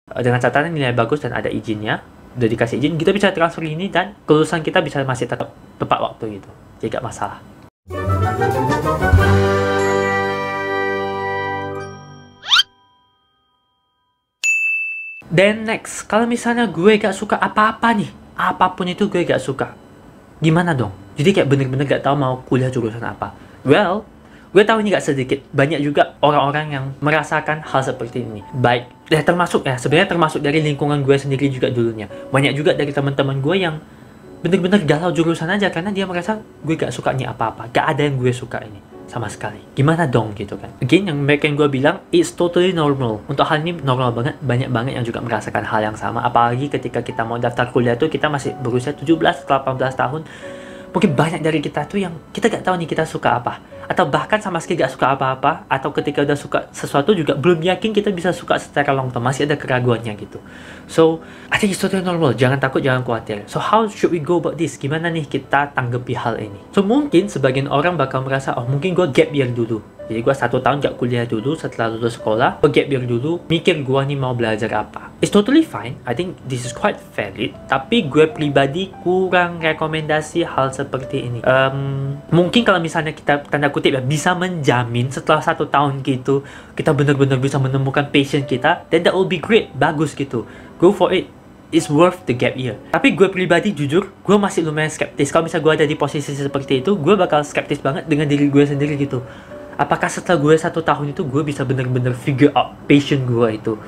Dengan catatan nilai bagus dan ada izinnya, udah dikasih izin, kita bisa transfer ini dan kelulusan kita bisa masih tetap tepat waktu gitu. Jadi gak masalah. Then next, kalau misalnya gue gak suka apa-apa nih, apapun itu gue gak suka, gimana dong? Jadi kayak bener-bener gak tahu mau kuliah jurusan apa. Well, gue tahu ini gak sedikit, banyak juga orang-orang yang merasakan hal seperti ini. Baik, sebenarnya termasuk dari lingkungan gue sendiri juga dulunya. Banyak juga dari teman-teman gue yang bener-bener galau jurusan aja karena dia merasa gue gak suka nih apa-apa, gak ada yang gue suka ini sama sekali. Gimana dong gitu kan? Again, yang mereka yang gue bilang, it's totally normal. Untuk hal ini normal banget, banyak banget yang juga merasakan hal yang sama. Apalagi ketika kita mau daftar kuliah tuh kita masih berusia 17-18 tahun. Mungkin banyak dari kita tuh yang kita gak tahu nih kita suka apa. Atau bahkan sama sekali gak suka apa-apa. Atau ketika udah suka sesuatu juga belum yakin kita bisa suka secara long term. Masih ada keraguannya gitu. So, I think it's totally normal. Jangan takut, jangan khawatir. So, how should we go about this? Gimana nih kita tanggapi hal ini? So, mungkin sebagian orang bakal merasa, oh mungkin gue gap year dulu. Jadi gue 1 tahun gak kuliah dulu setelah lulus sekolah. Gue gap year dulu, mikir gue nih mau belajar apa. It's totally fine. I think this is quite valid. Tapi gue pribadi kurang rekomendasi hal seperti ini. Mungkin kalau misalnya kita tanda kutip ya bisa menjamin setelah 1 tahun gitu kita benar-benar bisa menemukan passion kita, then that will be great, bagus gitu. Go for it. It's worth the gap year. Tapi gue pribadi jujur, gue masih lumayan skeptis. Kalau misalnya gue ada di posisi seperti itu, gue bakal skeptis banget dengan diri gue sendiri gitu. Apakah setelah gue 1 tahun itu gue bisa benar-benar figure out passion gue itu?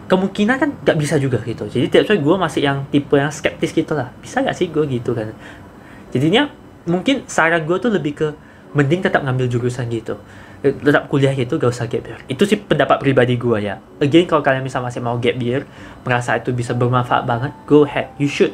Kemungkinan kan gak bisa juga gitu. Jadi that's why gue masih yang tipe yang skeptis gitu lah. Bisa gak sih gue gitu kan? Jadinya mungkin saran gue tuh lebih ke mending tetap ngambil jurusan gitu, tetap kuliah gitu, gak usah gap year. Itu sih pendapat pribadi gue ya. Again, kalau kalian misalnya masih mau gap year, merasa itu bisa bermanfaat banget, go ahead, you should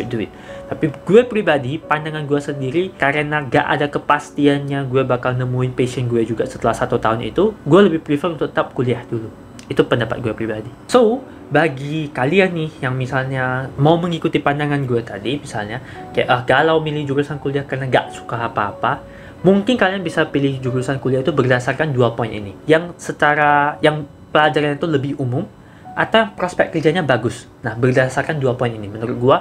do it. Tapi gue pribadi, pandangan gue sendiri, karena gak ada kepastiannya gue bakal nemuin passion gue juga setelah 1 tahun itu, gue lebih prefer untuk tetap kuliah dulu. Itu pendapat gue pribadi. So, bagi kalian nih yang misalnya mau mengikuti pandangan gue tadi, misalnya kayak galau milih jurusan kuliah karena gak suka apa-apa, mungkin kalian bisa pilih jurusan kuliah itu berdasarkan 2 poin ini. Yang pelajaran itu lebih umum atau prospek kerjanya bagus. Nah, berdasarkan 2 poin ini menurut gua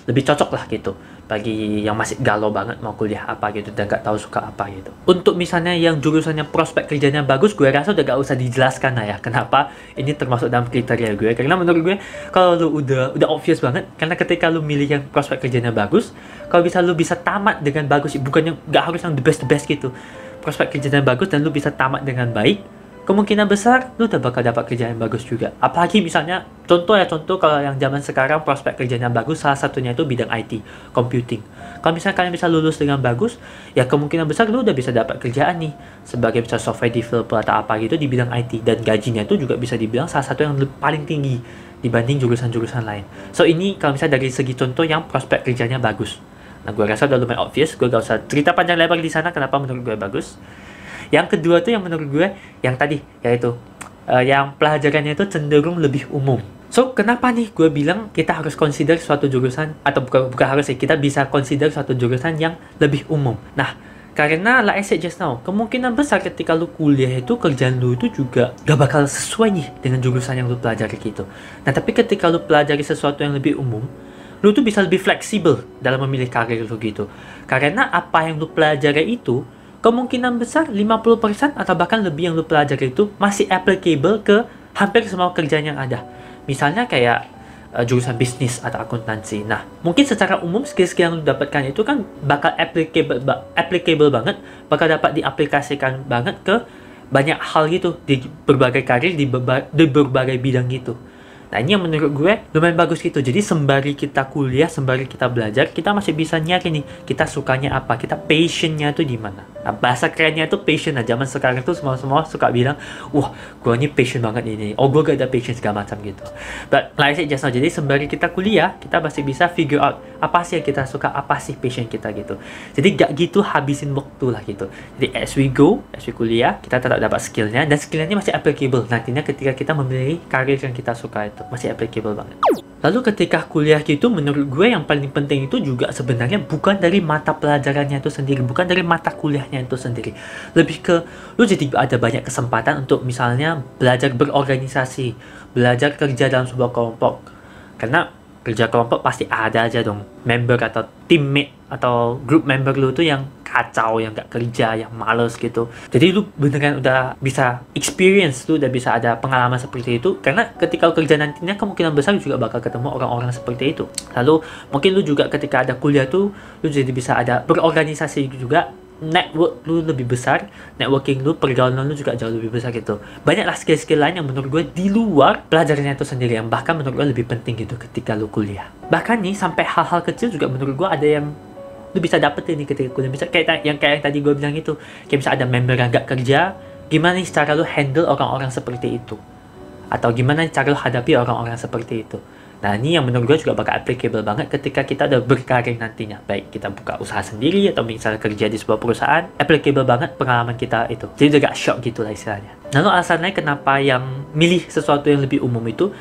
lebih cocok lah gitu bagi yang masih galau banget mau kuliah apa gitu dan gak tahu suka apa gitu. Untuk misalnya yang jurusannya prospek kerjanya bagus, gue rasa udah gak usah dijelaskan lah ya kenapa ini termasuk dalam kriteria gue. Karena menurut gue kalau lu udah obvious banget, karena ketika lu milih yang prospek kerjanya bagus, kalau bisa lu bisa tamat dengan bagus, bukannya gak harus yang the best gitu. Prospek kerjanya bagus dan lu bisa tamat dengan baik, kemungkinan besar lu udah bakal dapat kerjaan yang bagus juga. Apalagi misalnya contoh kalau yang zaman sekarang prospek kerjanya bagus, salah satunya itu bidang IT, computing. Kalau misalnya kalian bisa lulus dengan bagus, ya kemungkinan besar lu udah bisa dapat kerjaan nih sebagai misalnya software developer atau apa gitu di bidang IT, dan gajinya itu juga bisa dibilang salah satu yang paling tinggi dibanding jurusan-jurusan lain. So ini kalau misalnya dari segi contoh yang prospek kerjanya bagus. Nah, gue rasa udah lumayan obvious, gue gak usah cerita panjang lebar di sana kenapa menurut gue bagus. Yang kedua tuh yang menurut gue yang tadi, yaitu yang pelajarannya itu cenderung lebih umum. So, kenapa nih gue bilang kita harus consider suatu jurusan, atau bukan harus ya, kita bisa consider suatu jurusan yang lebih umum. Nah, karena like I said just now, kemungkinan besar ketika lu kuliah itu, kerjaan lu itu juga gak bakal sesuai nih dengan jurusan yang lu pelajari gitu. Nah, tapi ketika lu pelajari sesuatu yang lebih umum, lu tuh bisa lebih fleksibel dalam memilih karir lu gitu. Karena apa yang lu pelajari itu, kemungkinan besar 50% atau bahkan lebih yang lu pelajari itu masih applicable ke hampir semua kerjaan yang ada. Misalnya kayak jurusan bisnis atau akuntansi. Nah, mungkin secara umum skill-skill yang lu dapatkan itu kan bakal applicable banget, bakal dapat diaplikasikan banget ke banyak hal gitu di berbagai karir, di berbagai bidang gitu. Nah, ini yang menurut gue lumayan bagus gitu. Jadi sembari kita kuliah, sembari kita belajar, kita masih bisa nyari nih, kita sukanya apa, kita passionnya tuh di mana. Nah, bahasa kerennya itu passion. Nah, zaman sekarang tuh semua suka bilang, wah, gue ini passion banget ini. Oh, gue gak ada passion segala macam gitu. But like I said just now, jadi sembari kita kuliah, kita masih bisa figure out apa sih yang kita suka, apa sih passion kita gitu. Jadi gak gitu habisin waktu lah gitu. Jadi as we kuliah, kita tetap dapat skillnya, dan skillnya masih applicable nantinya ketika kita memilih karir yang kita suka itu. Masih applicable banget. Lalu ketika kuliah gitu, menurut gue yang paling penting itu juga sebenarnya bukan dari mata pelajarannya itu sendiri, bukan dari mata kuliahnya itu sendiri. Lebih ke lu jadi ada banyak kesempatan untuk misalnya belajar berorganisasi, belajar kerja dalam sebuah kelompok. Karena kerja kelompok pasti ada aja dong member atau teammate atau group member lu tuh yang kacau, yang gak kerja, yang males gitu. Jadi lu beneran udah bisa experience, lu udah bisa ada pengalaman seperti itu. Karena ketika lu kerja nantinya kemungkinan besar juga bakal ketemu orang-orang seperti itu. Lalu mungkin lu juga ketika ada kuliah tuh lu jadi bisa ada berorganisasi juga, network lu lebih besar, networking lu, pergaulan lu juga jauh lebih besar gitu. Banyaklah skill-skill lain yang menurut gue di luar pelajarannya itu sendiri, yang bahkan menurut gue lebih penting gitu ketika lu kuliah. Bahkan nih sampai hal-hal kecil juga menurut gue ada yang lu bisa dapetin nih ketika kuliah. Bisa kayak yang tadi gue bilang itu, kayak bisa ada member yang gak kerja, gimana nih cara lu handle orang-orang seperti itu, atau gimana cara lu hadapi orang-orang seperti itu. Nah, ini yang menurut gue juga bakal applicable banget ketika kita udah berkarir nantinya. Baik kita buka usaha sendiri atau misalnya kerja di sebuah perusahaan, applicable banget pengalaman kita itu. Jadi udah gak shock gitu lah istilahnya. Lalu alasan lain kenapa yang milih sesuatu yang lebih umum itu,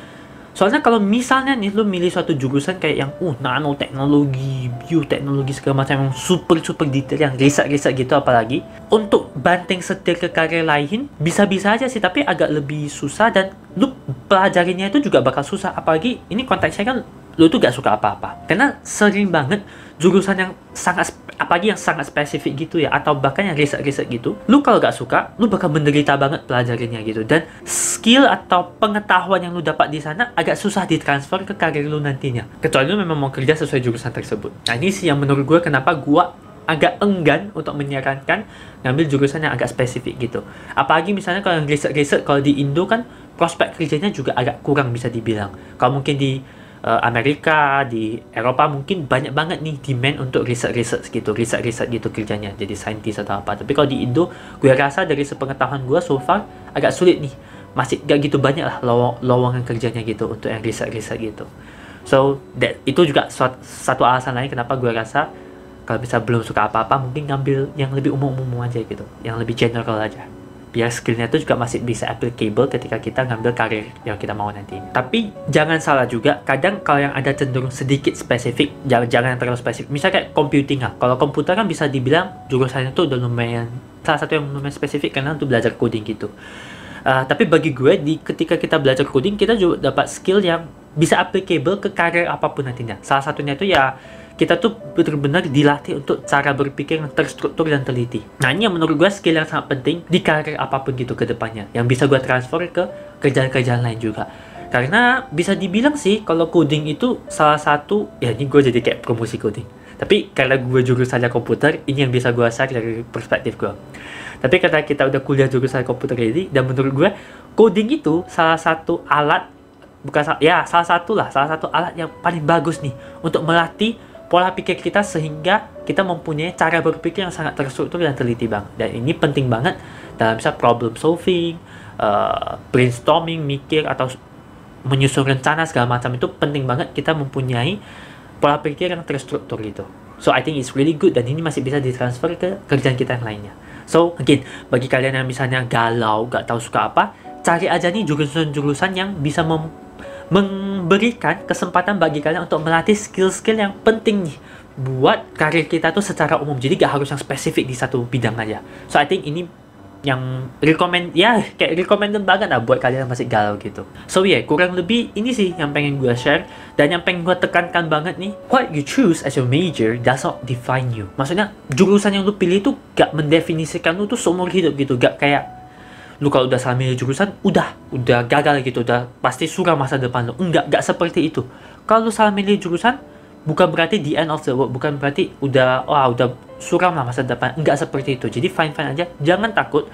soalnya kalau misalnya nih lu milih suatu jurusan kayak yang nanoteknologi, bioteknologi segala macam yang super detail, yang riset gitu, apalagi untuk banting setir ke karir lain bisa-bisa aja sih, tapi agak lebih susah dan lu pelajarinya itu juga bakal susah. Apalagi ini konteksnya kan lu tuh gak suka apa-apa, karena sering banget jurusan yang sangat apalagi yang sangat spesifik gitu ya, atau bahkan yang riset gitu, lu kalau gak suka, lu bakal menderita banget pelajarinya gitu. Dan skill atau pengetahuan yang lu dapat di sana agak susah ditransfer ke karir lu nantinya, kecuali lu memang mau kerja sesuai jurusan tersebut. Nah, ini sih yang menurut gue kenapa gue agak enggan untuk menyarankan ngambil jurusan yang agak spesifik gitu. Apalagi misalnya kalau yang riset kalau di Indo kan prospek kerjanya juga agak kurang bisa dibilang. Kalau mungkin di Amerika, di Eropa mungkin banyak banget nih demand untuk riset gitu kerjanya, jadi saintis atau apa. Tapi kalau di Indo, gue rasa dari sepengetahuan gue so far agak sulit nih, masih gak gitu banyak lah lowongan kerjanya gitu untuk yang riset gitu. So itu juga satu alasan lain kenapa gue rasa kalau bisa belum suka apa-apa, mungkin ngambil yang lebih umum aja gitu, yang lebih general aja, biar skillnya itu juga masih bisa applicable ketika kita ngambil karir yang kita mau nanti. Tapi jangan salah juga, kadang kalau yang ada cenderung sedikit spesifik, jangan terlalu spesifik. Misalnya kayak computing lah, kalau komputer kan bisa dibilang jurusannya itu udah lumayan, salah satu yang lumayan spesifik karena untuk belajar coding gitu. Tapi bagi gue, ketika kita belajar coding, kita juga dapat skill yang bisa applicable ke karir apapun nantinya. Salah satunya itu ya, kita tuh benar-benar dilatih untuk cara berpikir yang terstruktur dan teliti. Nah, ini yang menurut gue skill yang sangat penting di karir apapun gitu ke depannya, yang bisa gue transfer ke kerjaan-kerjaan lain juga. Karena bisa dibilang sih, kalau coding itu salah satu, ya ini gue jadi kayak promosi coding. Tapi karena gue jurusannya komputer, ini yang bisa gue share dari perspektif gue. Tapi karena kita udah kuliah jurusan komputer ini, dan menurut gue, coding itu salah satu alat, salah satu alat yang paling bagus nih, untuk melatih pola pikir kita sehingga kita mempunyai cara berpikir yang sangat terstruktur dan teliti banget. Dan ini penting banget dalam misal problem solving, brainstorming, mikir atau menyusun rencana segala macam. Itu penting banget kita mempunyai pola pikir yang terstruktur gitu. So I think it's really good, dan ini masih bisa ditransfer ke kerjaan kita yang lainnya. So again, bagi kalian yang misalnya galau, gak tahu suka apa, cari aja nih jurusan-jurusan yang bisa memberikan kesempatan bagi kalian untuk melatih skill-skill yang penting nih buat karir kita tuh secara umum. Jadi gak harus yang spesifik di satu bidang aja. So I think ini yang kayak recommended banget lah buat kalian yang masih galau gitu. So kurang lebih ini sih yang pengen gue share, dan yang pengen gue tekankan banget nih, what you choose as your major does not define you. Maksudnya jurusan yang lu pilih itu gak mendefinisikan lu tuh seumur hidup gitu. Gak kayak lu kalau udah salah milih jurusan, udah gagal gitu, udah pasti suram masa depan lu. Enggak seperti itu. Kalau lu salah milih jurusan, bukan berarti the end of the world, bukan berarti udah suram lah masa depan. Enggak seperti itu. Jadi fine aja, jangan takut,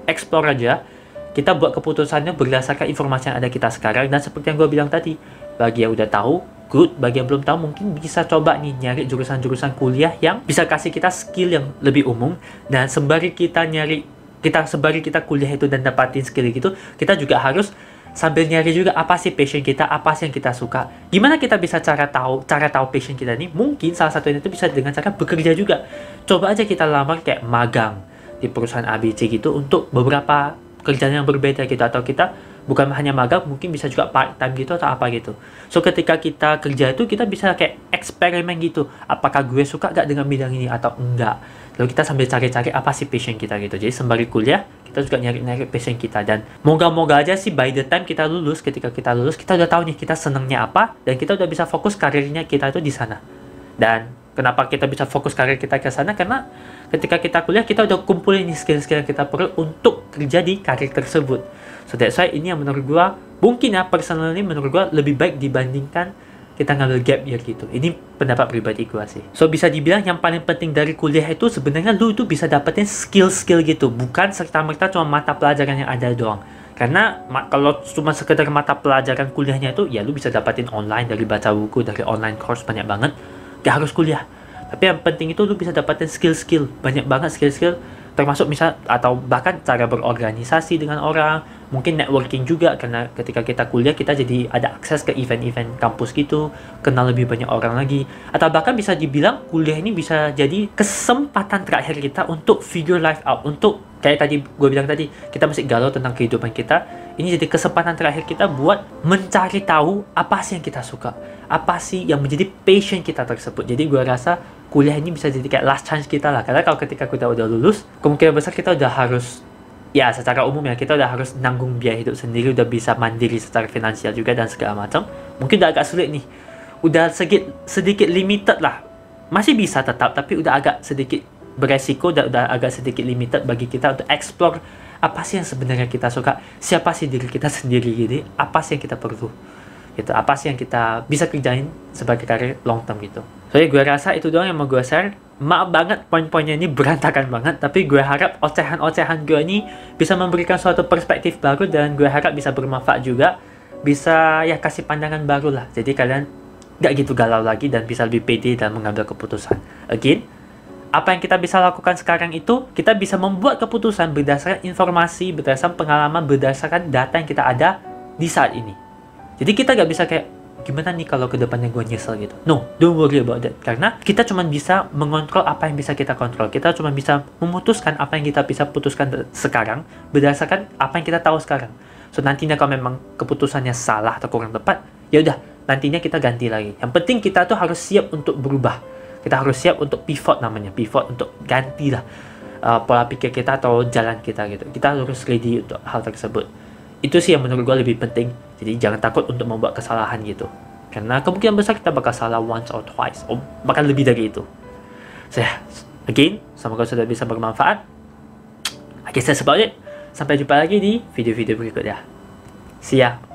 explore aja. Kita buat keputusannya berdasarkan informasi yang ada kita sekarang. Dan seperti yang gue bilang tadi, bagi yang udah tahu, good. Bagi yang belum tahu, mungkin bisa coba nih nyari jurusan-jurusan kuliah yang bisa kasih kita skill yang lebih umum. Dan sembari kita kuliah itu dan dapatin skill gitu, kita juga harus sambil nyari juga apa sih passion kita, apa sih yang kita suka. Gimana kita bisa cara tahu passion kita nih? Mungkin salah satunya itu bisa dengan cara bekerja juga. Coba aja kita lamar kayak magang di perusahaan ABC gitu untuk beberapa kerjaan yang berbeza gitu, atau kita bukan hanya magang, mungkin bisa juga part time gitu atau apa gitu. So ketika kita kerja itu kita bisa kayak eksperimen gitu, apakah gue suka gak dengan bidang ini atau enggak. Lalu kita sambil cari-cari apa sih passion kita gitu. Jadi sembari kuliah kita juga nyari-nyari passion kita, dan moga-moga aja sih by the time kita lulus, ketika kita lulus kita udah tahu nih kita senengnya apa, dan kita udah bisa fokus karirnya kita itu di sana. Dan kenapa kita bisa fokus karir kita ke sana? Karena ketika kita kuliah, kita udah kumpulin nih skill-skill yang kita perlu untuk kerja di karir tersebut. So that's why ini yang menurut gua, mungkin ya, personally menurut gua lebih baik dibandingkan kita ngambil gap year gitu. Ini pendapat pribadi gua sih. So bisa dibilang yang paling penting dari kuliah itu sebenarnya lu itu bisa dapetin skill-skill gitu, bukan serta-merta cuma mata pelajaran yang ada doang. Karena kalau cuma sekedar mata pelajaran kuliahnya itu, ya lu bisa dapetin online, dari baca buku, dari online course banyak banget. Gak harus kuliah. Tapi yang penting itu lu bisa dapetin skill-skill, banyak banget skill-skill, termasuk misal atau bahkan cara berorganisasi dengan orang, mungkin networking juga, karena ketika kita kuliah kita jadi ada akses ke event-event kampus gitu, kenal lebih banyak orang lagi, atau bahkan bisa dibilang kuliah ini bisa jadi kesempatan terakhir kita untuk figure life out, untuk kayak tadi gue bilang tadi, kita masih galau tentang kehidupan kita, ini jadi kesempatan terakhir kita buat mencari tahu apa sih yang kita suka, apa sih yang menjadi passion kita tersebut. Jadi gue rasa kuliah ini bisa jadi kayak last chance kita lah, karena kalau ketika kita udah lulus, kemungkinan besar kita udah harus, ya secara umum ya, kita udah harus nanggung biaya hidup sendiri, udah bisa mandiri secara finansial juga dan segala macam. Mungkin udah agak sulit nih, udah sedikit limited lah, masih bisa tetap, tapi udah agak sedikit beresiko, udah agak sedikit limited bagi kita untuk explore apa sih yang sebenarnya kita suka, siapa sih diri kita sendiri gitu, apa sih yang kita perlu gitu, apa sih yang kita bisa kerjain sebagai karir long term gitu. Soalnya gue rasa itu doang yang mau gue share. Maaf banget poin-poinnya ini berantakan banget, tapi gue harap ocehan-ocehan gue ini bisa memberikan suatu perspektif baru, dan gue harap bisa bermanfaat juga, bisa ya kasih pandangan baru lah, jadi kalian gak gitu galau lagi dan bisa lebih pede dan mengambil keputusan. Again, apa yang kita bisa lakukan sekarang itu, kita bisa membuat keputusan berdasarkan informasi, berdasarkan pengalaman, berdasarkan data yang kita ada di saat ini. Jadi kita gak bisa kayak, gimana nih kalau kedepannya gue nyesel gitu. No, don't worry about that. Karena kita cuma bisa mengontrol apa yang bisa kita kontrol. Kita cuma bisa memutuskan apa yang kita bisa putuskan sekarang, berdasarkan apa yang kita tahu sekarang. So nantinya kalau memang keputusannya salah atau kurang tepat, ya udah, nantinya kita ganti lagi. Yang penting kita tuh harus siap untuk berubah. Kita harus siap untuk pivot, namanya pivot, untuk ganti lah pola pikir kita atau jalan kita gitu. Kita harus ready untuk hal tersebut. Itu sih yang menurut gue lebih penting. Jadi jangan takut untuk membuat kesalahan gitu, karena kemungkinan besar kita bakal salah once or twice, or bahkan lebih dari itu. So again, semoga sudah bisa bermanfaat. I guess that's about it. Sampai jumpa lagi di video-video berikutnya. See ya.